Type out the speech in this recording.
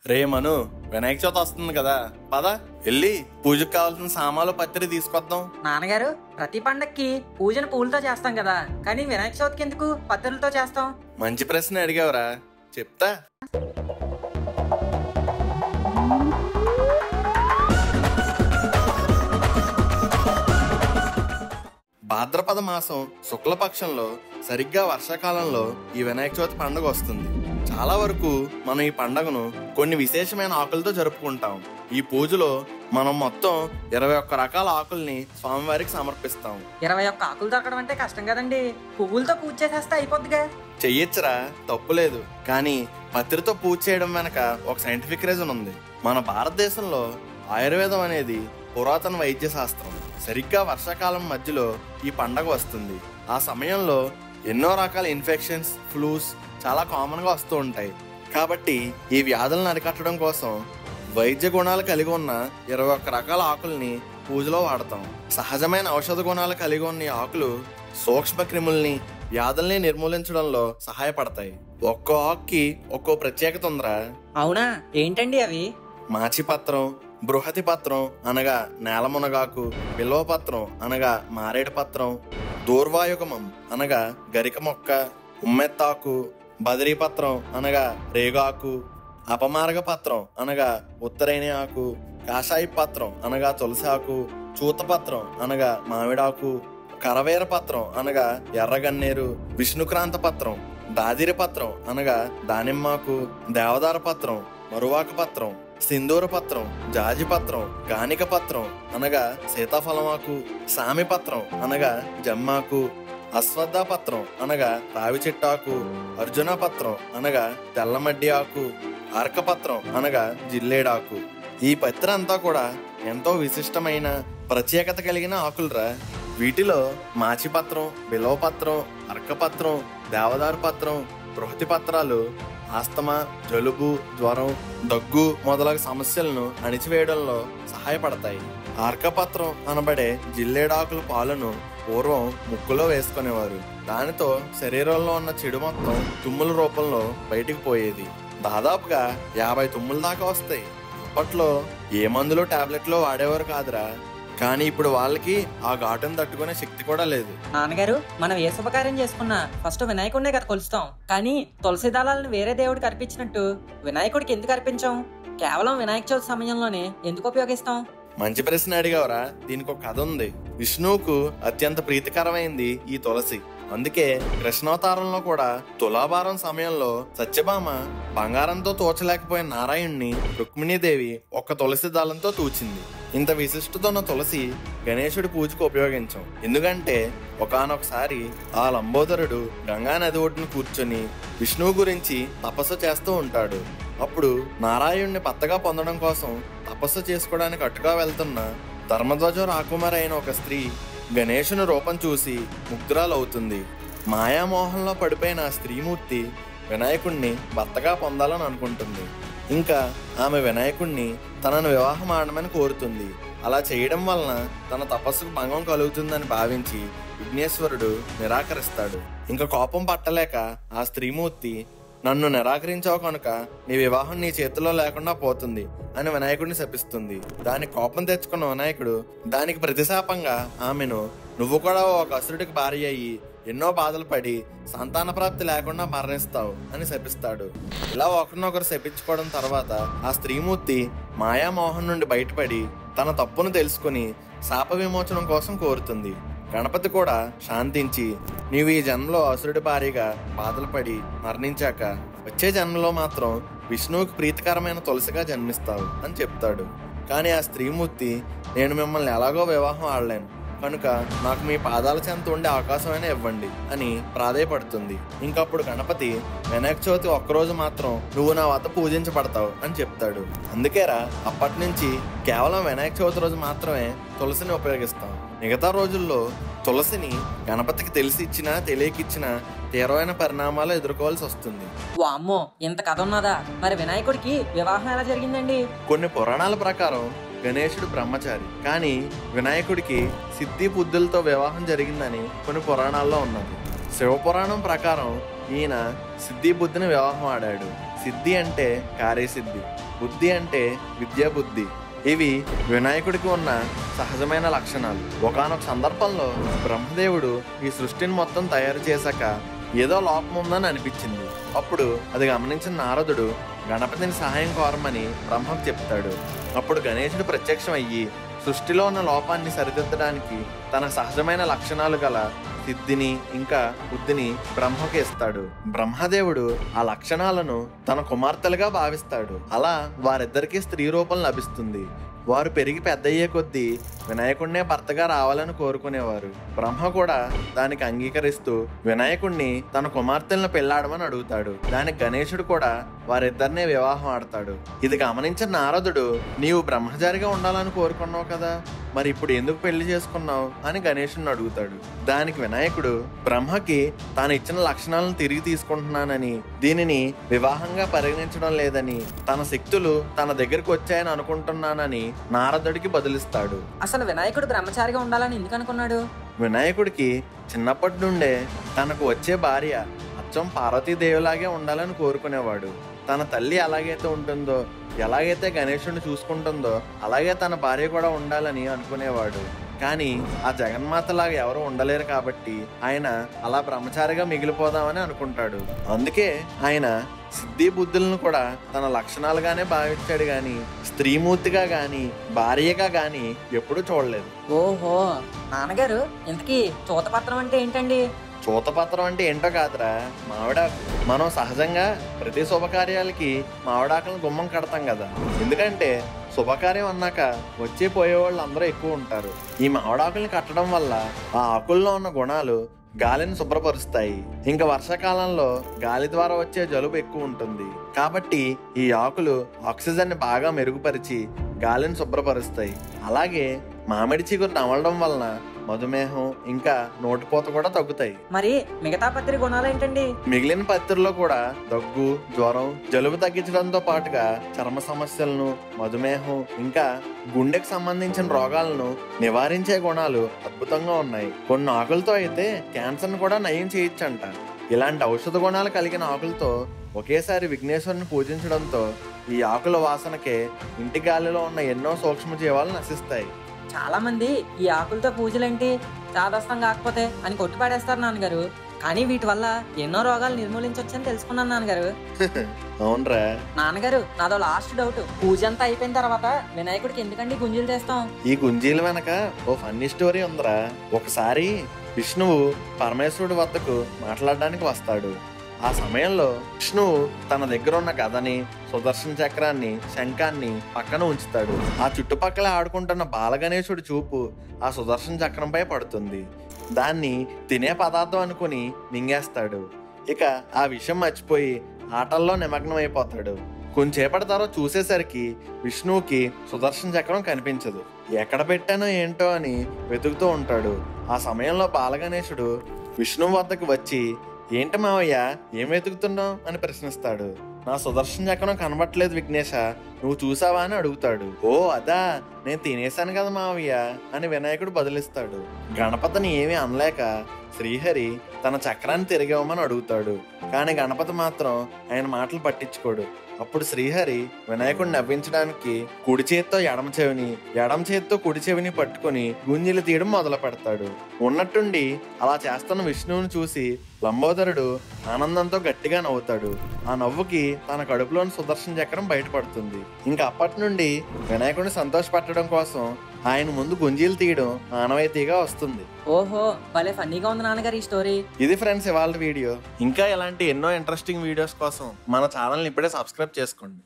రేమను వినాయక చవితి వస్తుంది కదా, పద వెళ్ళి పూజకు కావాల్సిన సామాన్లు పత్రి తీసుకొద్దాం. నాన్నగారు, ప్రతి పండక్కి పూజను పూలతో చేస్తాం కదా, కానీ వినాయక చవితికి ఎందుకు పత్రులతో చేస్తాం? మంచి ప్రశ్న అడిగావురా, చెప్తా. భాద్రపద మాసం శుక్లపక్షంలో సరిగ్గా వర్షాకాలంలో ఈ వినాయక చవితి పండుగ వస్తుంది. చాలా వరకు మనం ఈ పండుగను కొన్ని విశేషమైన ఆకులతో జరుపుకుంటాం. ఈ పూజలో మనం మొత్తం 21 రకాల ఆకుల్ని స్వామివారికి సమర్పిస్తాం. 21 ఆకులు దొరకడం అంటే కష్టం కదండి, పువ్వులతో పూజ చేసేస్తే అయిపోద్దిగా. చెయ్యొచ్చురా, తప్పులేదు. కానీ పత్రితో పూజ చేయడం వెనక ఒక సైంటిఫిక్ రీజన్ ఉంది. మన భారతదేశంలో ఆయుర్వేదం అనేది పురాతన వైద్య శాస్త్రం. సరిగ్గా వర్షాకాలం మధ్యలో ఈ పండగ వస్తుంది. ఆ సమయంలో ఎన్నో రకాల ఇన్ఫెక్షన్స్, ఫ్లూస్ చాలా కామన్ గా వస్తూ ఉంటాయి. కాబట్టి ఈ వ్యాధులను అరికట్టడం కోసం వైద్య గుణాలు కలిగి ఉన్న 21 రకాల ఆకుల్ని పూజలో వాడతాం. సహజమైన ఔషధ గుణాలు కలిగి ఉన్న ఈ ఆకులు సూక్ష్మ క్రిముల్ని, వ్యాధుల్ని నిర్మూలించడంలో సహాయపడతాయి. ఒక్కో ఆకుకి ఒక్కో ప్రత్యేకత ఉందిరా. అవునా, ఏంటండి అవి? మాచిపత్రం, బృహతి పత్రం అనగా నేలమునగాకు, బిల్వపత్రం అనగా మారేడు పత్రం, దూర్వాయుగమం అనగా గరిక మొక్క, ఉమ్మెత్తాకు, బదరీపత్రం అనగా రేగాకు, అపమార్గ పత్రం అనగా ఉత్తరేణి ఆకు, కాషాయ పత్రం అనగా తులసి ఆకు, చూతపత్రం అనగా మామిడాకు, కరవేర పత్రం అనగా ఎర్రగన్నేరు, విష్ణుక్రాంత పత్రం, దాదిరి పత్రం అనగా దానిమ్మాకు, దేవదార పత్రం, మరువాక పత్రం, సింధూర పత్రం, జాజి పత్రం, గానిక పత్రం అనగా సీతాఫలమాకు, సామి పత్రం అనగా జమ్మాకు, అశ్వత్థ పత్రం అనగా రావి చెట్టాకు, అర్జున పత్రం అనగా తెల్లమడ్డి ఆకు, అర్కపత్రం అనగా జిల్లేడాకు. ఈ పత్రి అంతా కూడా ఎంతో విశిష్టమైన ప్రత్యేకత కలిగిన ఆకులరా. వీటిలో మాచిపత్రం, బిల్వపత్రం, అర్కపత్రం, దేవదారు పత్రం, బృహతి పత్రాలు ఆస్తమా, జలుబు, జ్వరం, దగ్గు మొదలగు సమస్యలను అణిచివేయడంలో సహాయపడతాయి. అర్కపత్రం అనబడే జిల్లేడాకుల పాలను పూర్వం ముక్కులో వేసుకునేవారు. దానితో శరీరంలో ఉన్న చెడు మొత్తం తుమ్ముల రూపంలో బయటికి పోయేది. దాదాపుగా 50 తుమ్ముల దాకా వస్తాయి. అప్పట్లో ఏ మందులు టాబ్లెట్లో వాడేవారు కాదురా. కానీ ఇప్పుడు వాళ్ళకి ఆ ఘాటును తట్టుకునే శక్తి కూడా లేదు. నాన్నగారు, మనం ఏ శుభకార్యం చేసుకున్నా ఫస్ట్ వినాయకుడినే కదా కొలుస్తాం, కానీ తులసి దళాలను వేరే దేవుడికి అర్పించినట్టు వినాయకుడికి ఎందుకు అర్పించాం? కేవలం వినాయక చవితి సమయంలోనే ఎందుకు ఉపయోగిస్తాం? మంచి ప్రశ్న అడిగావురా. దీనికి ఒక కథ ఉంది. విష్ణువుకు అత్యంత ప్రీతికరమైంది ఈ తులసి. అందుకే కృష్ణావతారంలో కూడా తులాభారం సమయంలో సత్యభామ బంగారంతో తోచలేకపోయిన నారాయణ్ణి రుక్మిణీదేవి ఒక్క తులసి దళంతో తూచింది. ఇంత విశిష్టత ఉన్న తులసి గణేశుడి పూజకు ఉపయోగించాం. ఎందుకంటే ఒకానొకసారి ఆ లంబోదరుడు గంగా నది ఒడ్డున కూర్చొని విష్ణువు గురించి తపస్సు చేస్తూ ఉంటాడు. అప్పుడు నారాయణుడిని పత్తగా పొందడం కోసం తపస్సు చేసుకోవడానికి అటుగా వెళ్తున్న ధర్మధ్వజం రాకుమారి అయిన ఒక స్త్రీ గణేశుని రూపం చూసి ముగ్ధురాలవుతుంది. మాయామోహంలో పడిపోయిన ఆ స్త్రీమూర్తి వినాయకుణ్ణి భర్తగా పొందాలని అనుకుంటుంది. ఇంకా ఆమె వినాయకుణ్ణి తనను వివాహం ఆడమని కోరుతుంది. అలా చేయడం వలన తన తపస్సుకు భంగం కలుగుతుందని భావించి విఘ్నేశ్వరుడు నిరాకరిస్తాడు. ఇంకా కోపం పట్టలేక ఆ స్త్రీమూర్తి, నన్ను నిరాకరించావు కనుక నీ వివాహం నీ చేతిలో లేకుండా పోతుంది అని వినాయకుడిని శపిస్తుంది. దానికి కోపం తెచ్చుకున్న వినాయకుడు దానికి ప్రతిశాపంగా ఆమెను, నువ్వు కూడా ఒక అసురుడికి భార్య అయ్యి ఎన్నో బాధలు పడి సంతాన ప్రాప్తి లేకుండా మరణిస్తావు అని శపిస్తాడు. ఇలా ఒకరినొకరు శపించుకోవడం తర్వాత ఆ స్త్రీమూర్తి మాయామోహన్ నుండి బయటపడి తన తప్పును తెలుసుకుని శాప విమోచనం కోసం కోరుతుంది. గణపతి కూడా శాంతించి, నీవు ఈ జన్మలో అసురుడి భార్యగా బాధలు పడి మరణించాక వచ్చే జన్మలో మాత్రం విష్ణువుకి ప్రీతికరమైన తులసిగా జన్మిస్తావు అని చెప్తాడు. కానీ ఆ స్త్రీమూర్తి, నేను మిమ్మల్ని ఎలాగో వివాహం ఆడలేను కనుక నాకు మీ పాదాల చెంత ఉండే అవకాశమైనా ఇవ్వండి అని ప్రాధేయపడుతుంది. ఇంకప్పుడు గణపతి, వినాయక చవితి ఒక్కరోజు మాత్రం నువ్వు నా వద్ద పూజించబడతావు అని చెప్తాడు. అందుకేరా అప్పటి నుంచి కేవలం వినాయక చవితి రోజు మాత్రమే తులసిని ఉపయోగిస్తాం. మిగతా రోజుల్లో తులసిని గణపతికి తెలిసి ఇచ్చినా తెలియకిచ్చినా తీవ్రమైన పరిణామాలు ఎదుర్కోవాల్సి వస్తుంది. వామ్మో, ఇంత కథ ఉన్నదా? మరి వినాయకుడికి వివాహం ఎలా జరిగిందండి? కొన్ని పురాణాల ప్రకారం గణేశుడు బ్రహ్మచారి, కానీ వినాయకుడికి సిద్ధి బుద్ధులతో వివాహం జరిగిందని కొన్ని పురాణాల్లో ఉన్నది. శివపురాణం ప్రకారం ఈయన సిద్ధి బుద్ధిని వివాహం ఆడాడు. సిద్ధి అంటే కార్యసిద్ధి. బుద్ధి అంటే విద్యా బుద్ధి. ఇవి వినాయకుడికి ఉన్న సహజమైన లక్షణాలు. ఒకానొక సందర్భంలో బ్రహ్మదేవుడు ఈ సృష్టిని మొత్తం తయారు చేశాక ఏదో లోపం ఉందని అనిపించింది. అప్పుడు అది గమనించిన నారదుడు గణపతిని సహాయం కోరమని బ్రహ్మకు చెప్తాడు. అప్పుడు గణేశుడు ప్రత్యక్షం అయ్యి సృష్టిలో ఉన్న లోపాన్ని సరిదిద్దడానికి తన సహజమైన లక్షణాలు గల సిద్ధిని ఇంకా బుద్ధిని బ్రహ్మకి ఇస్తాడు. బ్రహ్మదేవుడు ఆ లక్షణాలను తన కుమార్తెలుగా భావిస్తాడు. అలా వారిద్దరికీ స్త్రీ రూపం లభిస్తుంది. వారు పెరిగి పెద్దయ్యే కొద్దీ వినాయకుడినే భర్తగా రావాలని కోరుకునేవారు. బ్రహ్మ కూడా దానికి అంగీకరిస్తూ వినాయకుడిని తన కుమార్తెలను పెళ్లాడమని అడుగుతాడు. దానికి గణేశుడు కూడా వారిద్దరినే వివాహం ఆడతాడు. ఇది గమనించిన నారదుడు, నీవు బ్రహ్మచారిగా ఉండాలని కోరుకున్నావు కదా, మరి ఇప్పుడు ఎందుకు పెళ్లి చేసుకున్నావు అని గణేశుడిని అడుగుతాడు. దానికి వినాయకుడు బ్రహ్మకి తాను ఇచ్చిన లక్షణాలను తిరిగి తీసుకుంటున్నానని, దీనిని వివాహంగా పరిగణించడం లేదని, తన శక్తులు తన దగ్గరికి వచ్చాయని అనుకుంటున్నానని నారదుడికి బదులిస్తాడు. అసలు వినాయకుడు బ్రహ్మచారిగా ఉండాలని ఎందుకు అనుకున్నాడు? వినాయకుడికి చిన్నప్పటి నుండే తనకు వచ్చే భార్య అచ్చం పార్వతీదేవిలాగే ఉండాలని కోరుకునేవాడు. తన తల్లి ఎలాగైతే ఉంటుందో, ఎలాగైతే గణేశుడిని చూసుకుంటుందో అలాగే తన భార్య కూడా ఉండాలని అనుకునేవాడు. కానీ ఆ జగన్మాతలాగా ఎవరు ఉండలేరు కాబట్టి ఆయన అలా బ్రహ్మచారిగా మిగిలిపోదామని అనుకుంటాడు. అందుకే ఆయన సిద్ధి బుద్ధులను కూడా తన లక్షణాలుగానే భావించాడు గాని స్త్రీమూర్తిగా గాని భార్యగా గాని ఎప్పుడూ చూడలేదు. ఓహో, నాన్నగారు ఇంతకీ చూతపత్రం అంటే ఏంటండి? చూతపత్రం అంటే ఏంటో కాదురా, మామిడాకు. మనం సహజంగా ప్రతి శుభకార్యాలకి మామిడాకులను గుమ్మం కడతాం కదా. ఎందుకంటే శుభకార్యం అన్నాక వచ్చి పోయేవాళ్ళు అందరూ ఎక్కువ ఉంటారు. ఈ మామిడాకుల్ని కట్టడం వల్ల ఆ ఆకుల్లో ఉన్న గుణాలు గాలిని శుభ్రపరుస్తాయి. ఇంకా వర్షాకాలంలో గాలి ద్వారా వచ్చే జలుబు ఎక్కువ ఉంటుంది కాబట్టి ఈ ఆకులు ఆక్సిజన్ ని బాగా మెరుగుపరిచి గాలిని శుభ్రపరుస్తాయి. అలాగే మామిడి చిగురు నమలడం వలన మధుమేహం ఇంకా నోటిపోత కూడా తగ్గుతాయి. మరి మిగతా పత్రి గుణాలు ఏంటండి? మిగిలిన పత్రిలో కూడా దగ్గు, జ్వరం, జలుబు తగ్గించడంతో పాటుగా చర్మ సమస్యలను, మధుమేహం ఇంకా గుండెకు సంబంధించిన రోగాలను నివారించే గుణాలు అద్భుతంగా ఉన్నాయి. కొన్ని ఆకులతో అయితే క్యాన్సర్ ను కూడా నయం చేయొచ్చంట. ఇలాంటి ఔషధ గుణాలు కలిగిన ఆకులతో ఒకేసారి విఘ్నేశ్వరుని పూజించడంతో ఈ ఆకుల వాసనకే ఇంటి గాలిలో ఉన్న ఎన్నో సూక్ష్మజీవాలు నశిస్తాయి. చాలా మంది ఈ ఆకులతో పూజలేంటి, చాదస్తం కాకపోతే అని కొట్టిపాడేస్తారు నాన్నగారు. కానీ వీటి వల్ల ఎన్నో రోగాలు నిర్మూలించవచ్చని తెలుసుకున్నాను నాన్నగారు. అవునరా నాన్నగారు, నాదో లాస్ట్ డౌట్. పూజ అంతా అయిపోయిన తర్వాత వినాయకుడికి ఎందుకండి గుంజీలు తెస్తాం? ఈ గుంజీల వెనక ఓ ఫన్నీ స్టోరీ ఉందిరా. ఒకసారి విష్ణువు పరమేశ్వరుడి వద్దకు మాట్లాడడానికి వస్తాడు. ఆ సమయంలో విష్ణువు తన దగ్గర ఉన్న గదని, సుదర్శన చక్రాన్ని, శంఖాన్ని పక్కన ఉంచుతాడు. ఆ చుట్టుపక్కల ఆడుకుంటున్న బాలగణేశుడి చూపు ఆ సుదర్శన చక్రంపై పడుతుంది. దాన్ని తినే పదార్థం అనుకుని మింగేస్తాడు. ఇక ఆ విషయం మర్చిపోయి ఆటల్లో నిమగ్నం అయిపోతాడు. కొంచెంసేపటి తర్వాత చూసేసరికి విష్ణువుకి సుదర్శన చక్రం కనిపించదు. ఎక్కడ పెట్టానో ఏంటో అని వెతుకుతూ ఉంటాడు. ఆ సమయంలో బాలగణేశుడు విష్ణువు వద్దకు వచ్చి, ఏంటి మావయ్య, ఏం వెతుకుతున్నావు అని ప్రశ్నిస్తాడు. నా సుదర్శన చక్రం కనబట్టలేదు విఘ్నేశ, నువ్వు చూసావా అని అడుగుతాడు. ఓ అదా, నేను తినేశాను కదా మావయ్య అని వినాయకుడు బదులిస్తాడు. గణపతిని ఏమీ అనలేక శ్రీహరి తన చక్రాన్ని తిరిగివ్వమని అడుగుతాడు. కానీ గణపతి మాత్రం ఆయన మాటలు పట్టించుకోడు. అప్పుడు శ్రీహరి వినాయకుడిని నవ్వించడానికి కుడి చేత్తో ఎడమ చెవిని, ఎడమ చేత్తో కుడి చెవిని పట్టుకుని గుంజీలు తీయడం మొదలు పెడతాడు. ఉన్నట్టుండి అలా చేస్తున్న విష్ణువుని చూసి లంబోదరుడు ఆనందంతో గట్టిగా నవ్వుతాడు. ఆ నవ్వుకి తన కడుపులోని సుదర్శన చక్రం బయటపడుతుంది. ఇంకా అప్పటి నుండి వినాయకుడిని సంతోషపెట్టడం కోసం ఆయన ముందు గుంజీలు తీయడం ఆనవాయితీగా వస్తుంది. ఓహో, భలే ఫన్నీగా ఉంది నాన్నగారు ఈ స్టోరీ. ఇది ఫ్రెండ్స్ ఇవాళ వీడియో. ఇంకా ఇలాంటి ఎన్నో ఇంట్రెస్టింగ్ వీడియోస్ కోసం మన ఛానల్ని ఇప్పుడే సబ్స్క్రైబ్ చేసుకోండి.